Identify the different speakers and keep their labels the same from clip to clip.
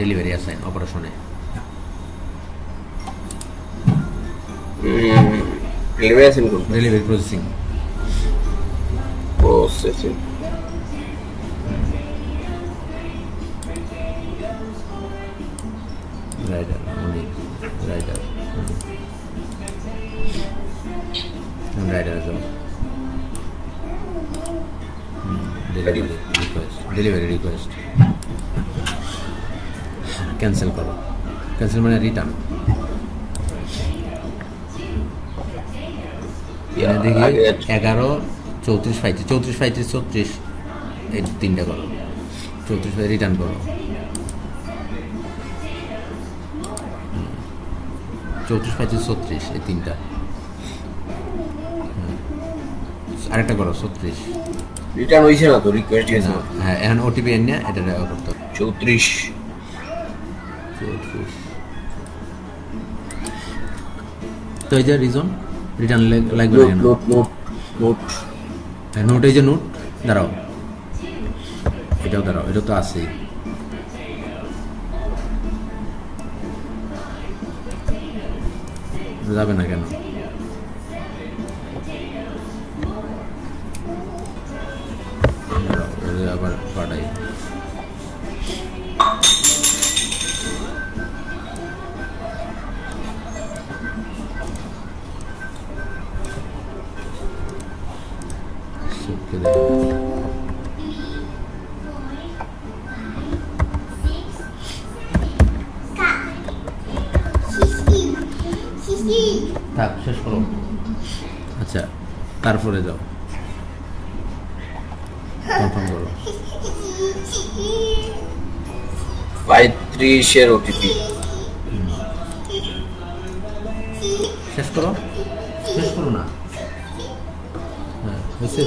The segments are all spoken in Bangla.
Speaker 1: ডেলিভারি অ্যাসাইন অপারেশনে ডেলিভারি প্রসেসিং রাইডার অনেক rider rider delivery request cancel করো ক্যান্সেল মানে রিটার্ন দেখি 11 34 35 34 35 34 এই তিনটা করো 34 রিটার্ন করো 34 35 36 এই তিনটা আরেকটা করো 36
Speaker 2: রিটার্ন হইছে না তো রিকোয়েস্ট দিয়েছে
Speaker 1: হ্যাঁ এখন ওটিপি এনে এটা করতে
Speaker 2: 34
Speaker 1: তো এই যে রিজন রিটার্ন লাগবে নোট এই যে নোট দাঁড়াও এটাও দাঁড়াও এটা তো আছেই যাবে না কেন আবার পাঠাই থাক শেষ করো আচ্ছা তারপরে যাও কনফার্ম করো
Speaker 2: 35 এর ওটিপি
Speaker 1: শেষ করো না হ্যাঁ হয়েছে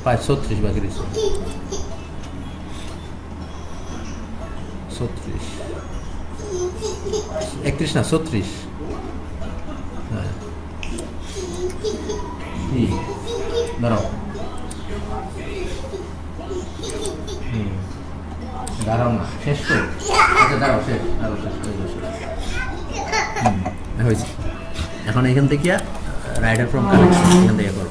Speaker 1: 36 বাকি রয়েছে 36 31 না 36 হ্যাঁ দাঁড়াও দাঁড়াও না শেষ করো আচ্ছা দাঁড়াও শেষ হয়েছে এখন এখান থেকে রাইডার ফ্রম কালেকশন এখান থেকে করো